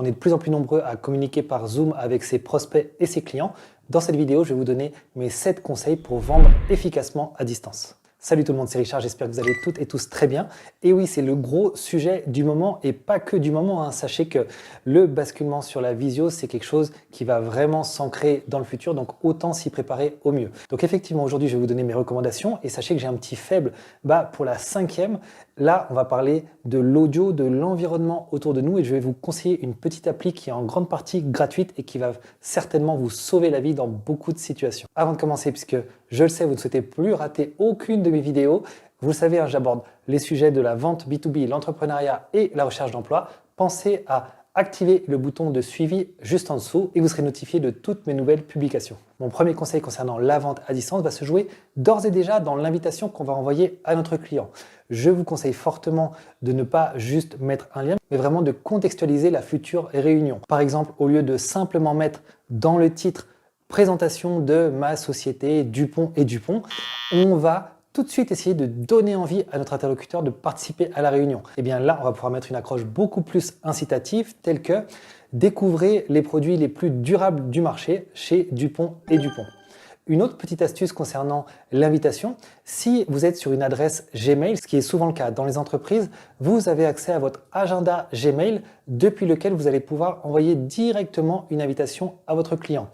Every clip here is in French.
On est de plus en plus nombreux à communiquer par Zoom avec ses prospects et ses clients. Dans cette vidéo, je vais vous donner mes 7 conseils pour vendre efficacement à distance. Salut tout le monde, c'est Richard, j'espère que vous allez toutes et tous très bien. Et oui, c'est le gros sujet du moment et pas que du moment, hein. Sachez que le basculement sur la visio, c'est quelque chose qui va vraiment s'ancrer dans le futur, donc autant s'y préparer au mieux. Donc effectivement, aujourd'hui, je vais vous donner mes recommandations et sachez que j'ai un petit faible pour la 5e. Là, on va parler de l'audio, de l'environnement autour de nous et je vais vous conseiller une petite appli qui est en grande partie gratuite et qui va certainement vous sauver la vie dans beaucoup de situations. Avant de commencer, puisque je le sais, vous ne souhaitez plus rater aucune de mes vidéos, vous le savez, hein, j'aborde les sujets de la vente B2B, l'entrepreneuriat et la recherche d'emploi. Pensez à activer le bouton de suivi juste en dessous et vous serez notifié de toutes mes nouvelles publications. Mon premier conseil concernant la vente à distance va se jouer d'ores et déjà dans l'invitation qu'on va envoyer à notre client. Je vous conseille fortement de ne pas juste mettre un lien, mais vraiment de contextualiser la future réunion. Par exemple, au lieu de simplement mettre dans le titre « Présentation de ma société Dupont et Dupont », on va tout de suite essayer de donner envie à notre interlocuteur de participer à la réunion. Et bien là, on va pouvoir mettre une accroche beaucoup plus incitative, telle que « Découvrez les produits les plus durables du marché chez Dupont et Dupont ». Une autre petite astuce concernant l'invitation, si vous êtes sur une adresse Gmail, ce qui est souvent le cas dans les entreprises, vous avez accès à votre agenda Gmail depuis lequel vous allez pouvoir envoyer directement une invitation à votre client.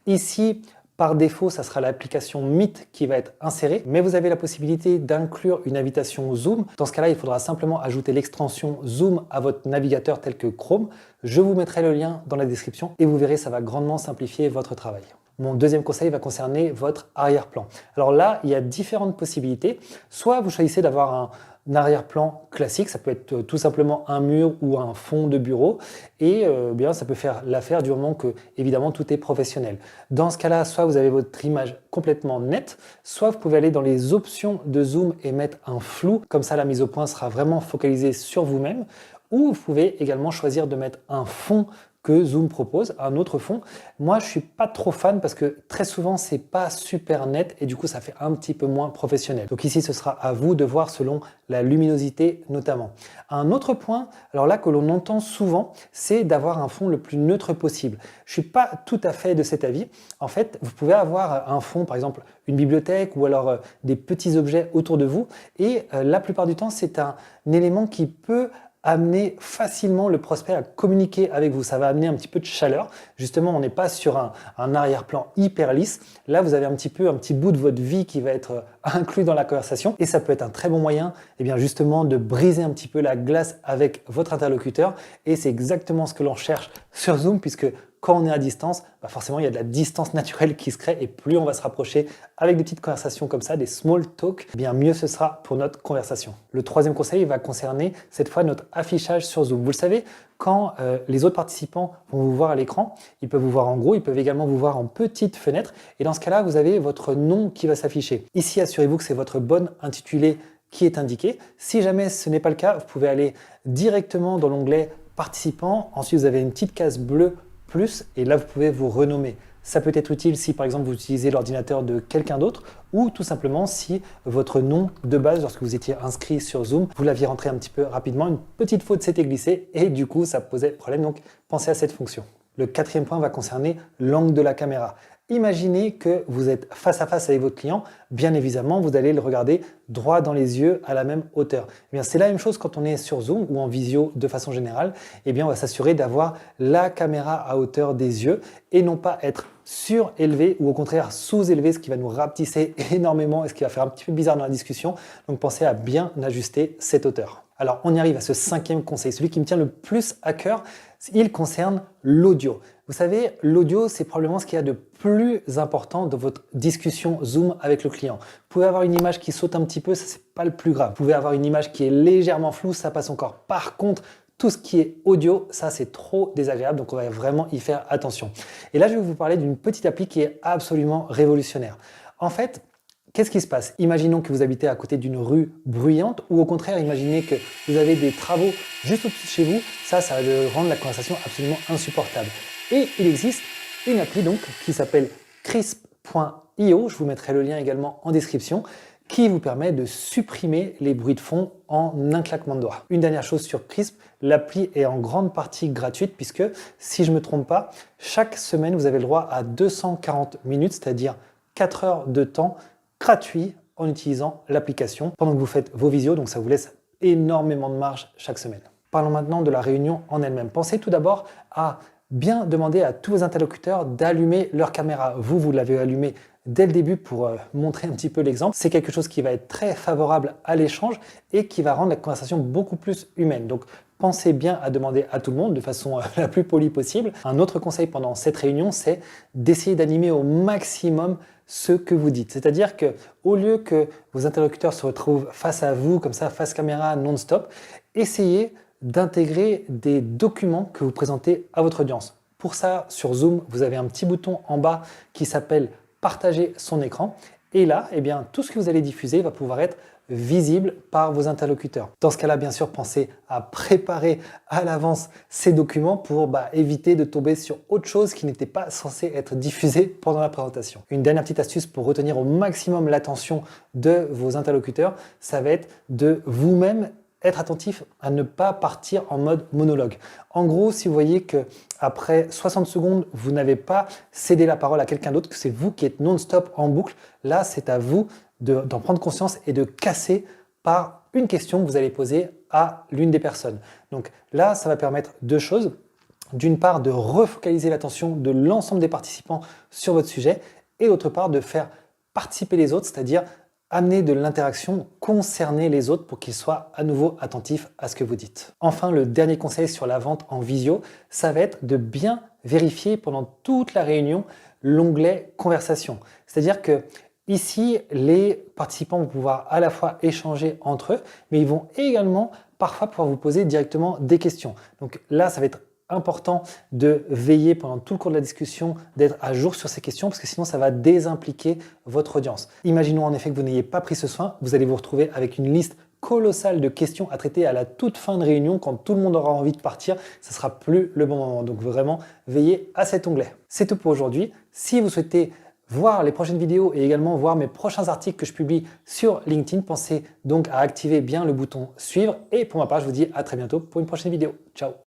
Ici, par défaut, ça sera l'application Meet qui va être insérée, mais vous avez la possibilité d'inclure une invitation Zoom. Dans ce cas-là, il faudra simplement ajouter l'extension Zoom à votre navigateur tel que Chrome. Je vous mettrai le lien dans la description et vous verrez, ça va grandement simplifier votre travail. Mon deuxième conseil va concerner votre arrière-plan. Alors là, il y a différentes possibilités. Soit vous choisissez d'avoir un arrière-plan classique, ça peut être tout simplement un mur ou un fond de bureau et bien ça peut faire l'affaire du moment que évidemment tout est professionnel. Dans ce cas-là, soit vous avez votre image complètement nette, soit vous pouvez aller dans les options de Zoom et mettre un flou, comme ça la mise au point sera vraiment focalisée sur vous-même, ou vous pouvez également choisir de mettre un fond que Zoom propose, un autre fond. Moi, je suis pas trop fan parce que très souvent, c'est pas super net et du coup, ça fait un petit peu moins professionnel. Donc ici, ce sera à vous de voir selon la luminosité notamment. Un autre point, alors là, que l'on entend souvent, c'est d'avoir un fond le plus neutre possible. Je suis pas tout à fait de cet avis. En fait, vous pouvez avoir un fond, par exemple, une bibliothèque ou alors des petits objets autour de vous et la plupart du temps, c'est un élément qui peut amener facilement le prospect à communiquer avec vous. Ça va amener un petit peu de chaleur. Justement, on n'est pas sur un arrière-plan hyper lisse. Là, vous avez un petit bout de votre vie qui va être inclus dans la conversation et ça peut être un très bon moyen justement de briser un petit peu la glace avec votre interlocuteur et c'est exactement ce que l'on cherche sur Zoom puisque quand on est à distance, forcément, il y a de la distance naturelle qui se crée et plus on va se rapprocher avec des petites conversations comme ça, des small talk, mieux ce sera pour notre conversation. Le troisième conseil va concerner cette fois notre affichage sur Zoom. Vous le savez, quand les autres participants vont vous voir à l'écran, ils peuvent vous voir en gros, ils peuvent également vous voir en petite fenêtre et dans ce cas-là, vous avez votre nom qui va s'afficher. Ici, assurez-vous que c'est votre bon intitulé qui est indiqué. Si jamais ce n'est pas le cas, vous pouvez aller directement dans l'onglet participants. Ensuite, vous avez une petite case bleue plus et là vous pouvez vous renommer. Ça peut être utile si par exemple vous utilisez l'ordinateur de quelqu'un d'autre ou tout simplement si votre nom de base lorsque vous étiez inscrit sur Zoom, vous l'aviez rentré un petit peu rapidement, une petite faute s'était glissée et du coup ça posait problème, donc pensez à cette fonction. Le quatrième point va concerner l'angle de la caméra. Imaginez que vous êtes face à face avec votre client, bien évidemment, vous allez le regarder droit dans les yeux à la même hauteur. C'est la même chose quand on est sur Zoom ou en visio de façon générale. On va s'assurer d'avoir la caméra à hauteur des yeux et non pas être surélevé ou au contraire sous-élevé, ce qui va nous rapetisser énormément et ce qui va faire un petit peu bizarre dans la discussion. Donc pensez à bien ajuster cette hauteur. Alors on y arrive à ce 5e conseil, celui qui me tient le plus à cœur, il concerne l'audio. Vous savez, l'audio, c'est probablement ce qu'il y a de plus important dans votre discussion Zoom avec le client. Vous pouvez avoir une image qui saute un petit peu, ça c'est pas le plus grave. Vous pouvez avoir une image qui est légèrement floue, ça passe encore. Par contre, tout ce qui est audio, ça c'est trop désagréable, donc on va vraiment y faire attention. Et là, je vais vous parler d'une petite appli qui est absolument révolutionnaire. En fait, qu'est-ce qui se passe? Imaginons que vous habitez à côté d'une rue bruyante ou au contraire, imaginez que vous avez des travaux juste au-dessus de chez vous. Ça va rendre la conversation absolument insupportable. Et il existe une appli donc qui s'appelle Crisp.io, je vous mettrai le lien également en description, qui vous permet de supprimer les bruits de fond en un claquement de doigts. Une dernière chose sur Krisp, l'appli est en grande partie gratuite puisque, si je ne me trompe pas, chaque semaine, vous avez le droit à 240 minutes, c'est-à-dire 4 heures de temps gratuit en utilisant l'application pendant que vous faites vos visios, donc ça vous laisse énormément de marge chaque semaine. Parlons maintenant de la réunion en elle-même. Pensez tout d'abord à bien demander à tous vos interlocuteurs d'allumer leur caméra. Vous l'avez allumé dès le début pour montrer un petit peu l'exemple. C'est quelque chose qui va être très favorable à l'échange et qui va rendre la conversation beaucoup plus humaine. Donc, pensez bien à demander à tout le monde de façon la plus polie possible. Un autre conseil pendant cette réunion, c'est d'essayer d'animer au maximum ce que vous dites. C'est-à-dire que au lieu que vos interlocuteurs se retrouvent face à vous, comme ça, face caméra non-stop, essayez d'intégrer des documents que vous présentez à votre audience. Pour ça, sur Zoom, vous avez un petit bouton en bas qui s'appelle « Partager son écran ». Et là, eh bien, tout ce que vous allez diffuser va pouvoir être visible par vos interlocuteurs. Dans ce cas-là, bien sûr, pensez à préparer à l'avance ces documents pour éviter de tomber sur autre chose qui n'était pas censé être diffusé pendant la présentation. Une dernière petite astuce pour retenir au maximum l'attention de vos interlocuteurs, ça va être de vous-même être attentif à ne pas partir en mode monologue. En gros, si vous voyez que après 60 secondes, vous n'avez pas cédé la parole à quelqu'un d'autre, que c'est vous qui êtes non-stop en boucle, là, c'est à vous d'en prendre conscience et de casser par une question que vous allez poser à l'une des personnes. Donc là, ça va permettre deux choses. D'une part, de refocaliser l'attention de l'ensemble des participants sur votre sujet et d'autre part, de faire participer les autres, c'est-à-dire amener de l'interaction, concerner les autres pour qu'ils soient à nouveau attentifs à ce que vous dites. Enfin, le dernier conseil sur la vente en visio, ça va être de bien vérifier pendant toute la réunion l'onglet conversation. C'est-à-dire que ici, les participants vont pouvoir à la fois échanger entre eux, mais ils vont également parfois pouvoir vous poser directement des questions. Donc là, ça va être important de veiller pendant tout le cours de la discussion, d'être à jour sur ces questions, parce que sinon ça va désimpliquer votre audience. Imaginons en effet que vous n'ayez pas pris ce soin, vous allez vous retrouver avec une liste colossale de questions à traiter à la toute fin de réunion, quand tout le monde aura envie de partir, ce ne sera plus le bon moment. Donc vraiment, veillez à cet onglet. C'est tout pour aujourd'hui. Si vous souhaitez voir les prochaines vidéos et également voir mes prochains articles que je publie sur LinkedIn, pensez donc à activer bien le bouton suivre. Et pour ma part, je vous dis à très bientôt pour une prochaine vidéo. Ciao!